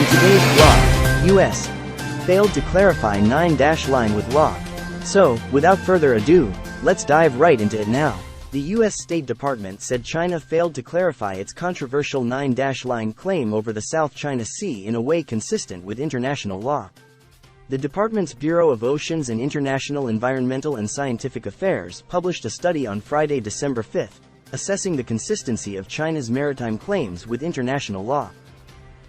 today's blog, U.S. failed to clarify 9-line with law. So, without further ado, let's dive right into it now. The U.S. State Department said China failed to clarify its controversial 9-line claim over the South China Sea in a way consistent with international law. The department's Bureau of Oceans and International Environmental and Scientific Affairs published a study on Friday, December 5, assessing the consistency of China's maritime claims with international law.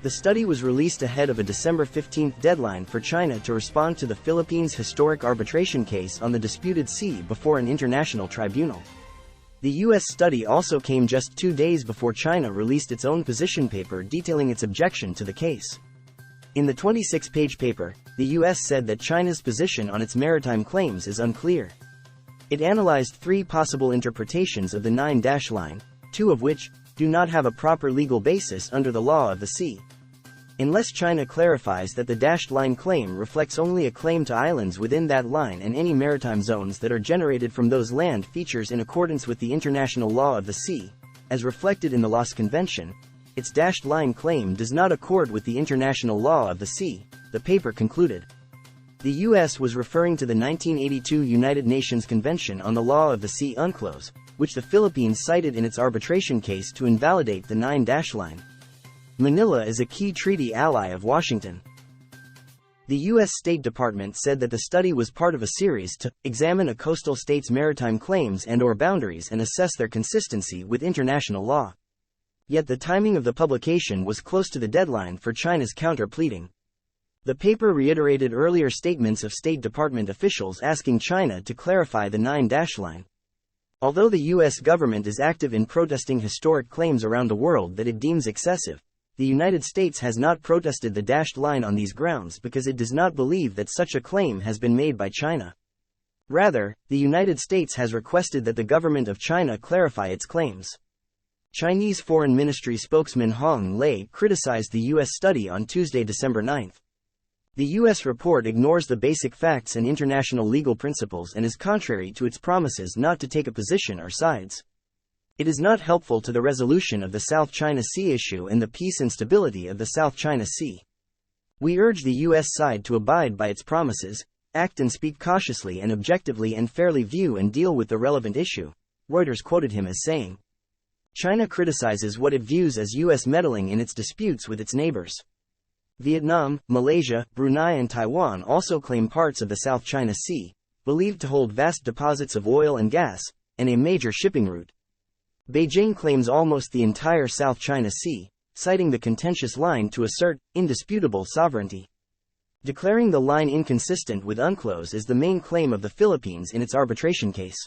The study was released ahead of a December 15 deadline for China to respond to the Philippines' historic arbitration case on the disputed sea before an international tribunal. The U.S. study also came just 2 days before China released its own position paper detailing its objection to the case. In the 26-page paper, the U.S. said that China's position on its maritime claims is unclear. It analyzed 3 possible interpretations of the 9-line, 2 of which do not have a proper legal basis under the law of the sea. Unless China clarifies that the dashed line claim reflects only a claim to islands within that line and any maritime zones that are generated from those land features in accordance with the international law of the sea, as reflected in the Laos Convention, its dashed line claim does not accord with the international law of the sea, the paper concluded. The U.S. was referring to the 1982 United Nations Convention on the Law of the Sea UNCLOS, which the Philippines cited in its arbitration case to invalidate the 9-line. Manila is a key treaty ally of Washington. The U.S. State Department said that the study was part of a series to examine a coastal state's maritime claims and/or boundaries and assess their consistency with international law. Yet the timing of the publication was close to the deadline for China's counter-pleading. The paper reiterated earlier statements of State Department officials asking China to clarify the 9-line. Although the U.S. government is active in protesting historic claims around the world that it deems excessive, the United States has not protested the dashed line on these grounds because it does not believe that such a claim has been made by China. Rather, the United States has requested that the government of China clarify its claims. Chinese Foreign Ministry spokesman Hong Lei criticized the U.S. study on Tuesday, December 9. The U.S. report ignores the basic facts and international legal principles and is contrary to its promises not to take a position or sides. It is not helpful to the resolution of the South China Sea issue and the peace and stability of the South China Sea. We urge the U.S. side to abide by its promises, act and speak cautiously and objectively and fairly view and deal with the relevant issue, Reuters quoted him as saying. China criticizes what it views as U.S. meddling in its disputes with its neighbors. Vietnam, Malaysia, Brunei and Taiwan also claim parts of the South China Sea, believed to hold vast deposits of oil and gas, and a major shipping route. Beijing claims almost the entire South China Sea, citing the contentious line to assert indisputable sovereignty. Declaring the line inconsistent with UNCLOS is the main claim of the Philippines in its arbitration case.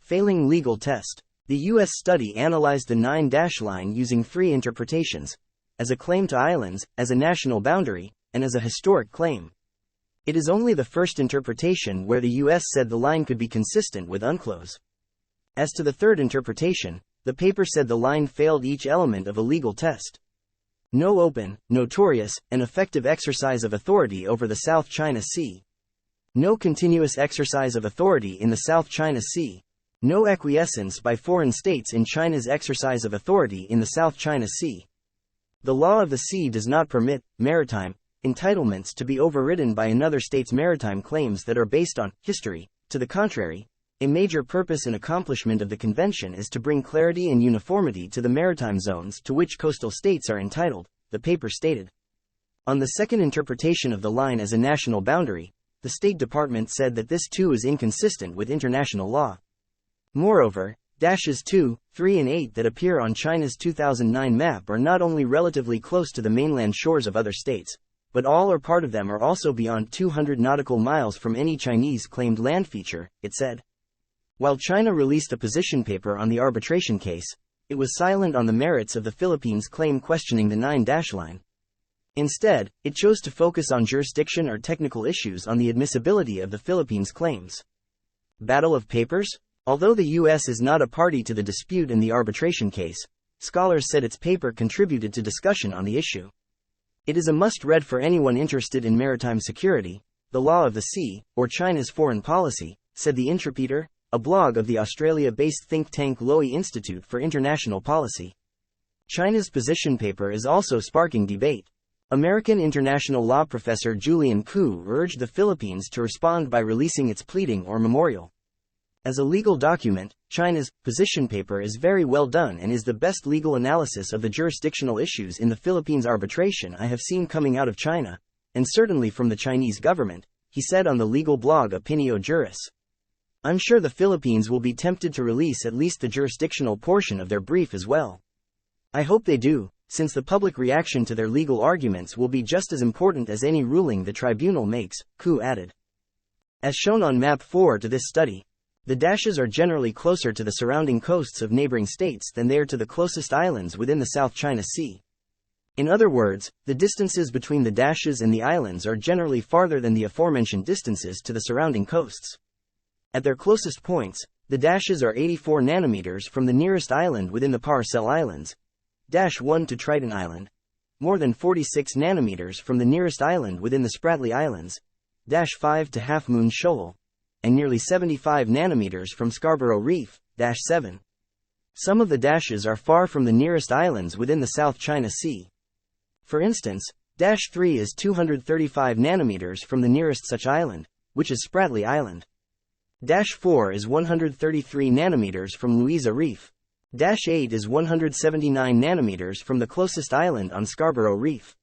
Failing legal test. The U.S. study analyzed the 9-line using 3 interpretations: as a claim to islands, as a national boundary, and as a historic claim. It is only the first interpretation where the U.S. said the line could be consistent with UNCLOS. As to the third interpretation, the paper said the line failed each element of a legal test. No open, notorious, and effective exercise of authority over the South China Sea. No continuous exercise of authority in the South China Sea. No acquiescence by foreign states in China's exercise of authority in the South China Sea. The law of the sea does not permit maritime entitlements to be overridden by another state's maritime claims that are based on history. To the contrary, a major purpose and accomplishment of the convention is to bring clarity and uniformity to the maritime zones to which coastal states are entitled, the paper stated. On the second interpretation of the line as a national boundary, the State Department said that this too is inconsistent with international law. Moreover, dashes 2, 3 and 8 that appear on China's 2009 map are not only relatively close to the mainland shores of other states, but all or part of them are also beyond 200 nautical miles from any Chinese-claimed land feature, it said. While China released a position paper on the arbitration case, it was silent on the merits of the Philippines' claim questioning the 9-line. Instead, it chose to focus on jurisdiction or technical issues on the admissibility of the Philippines' claims. Battle of papers? Although the U.S. is not a party to the dispute in the arbitration case, scholars said its paper contributed to discussion on the issue. It is a must-read for anyone interested in maritime security, the law of the sea, or China's foreign policy, said the Intrepidor, a blog of the Australia-based think tank Lowy Institute for International Policy. China's position paper is also sparking debate. American international law professor Julian Koo urged the Philippines to respond by releasing its pleading or memorial. As a legal document, China's position paper is very well done and is the best legal analysis of the jurisdictional issues in the Philippines arbitration I have seen coming out of China, and certainly from the Chinese government, he said on the legal blog Opinio Juris. I'm sure the Philippines will be tempted to release at least the jurisdictional portion of their brief as well. I hope they do, since the public reaction to their legal arguments will be just as important as any ruling the tribunal makes, Koo added. As shown on map 4 to this study, the dashes are generally closer to the surrounding coasts of neighboring states than they are to the closest islands within the South China Sea. In other words, the distances between the dashes and the islands are generally farther than the aforementioned distances to the surrounding coasts. At their closest points, the dashes are 84 nanometers from the nearest island within the Paracel Islands, -1 to Triton Island, more than 46 nanometers from the nearest island within the Spratly Islands, -5 to Half Moon Shoal, and nearly 75 nanometers from Scarborough Reef, -7. Some of the dashes are far from the nearest islands within the South China Sea. For instance, -3 is 235 nanometers from the nearest such island, which is Spratly Island. -4 is 133 nanometers from Louisa Reef. -8 is 179 nanometers from the closest island on Scarborough Reef.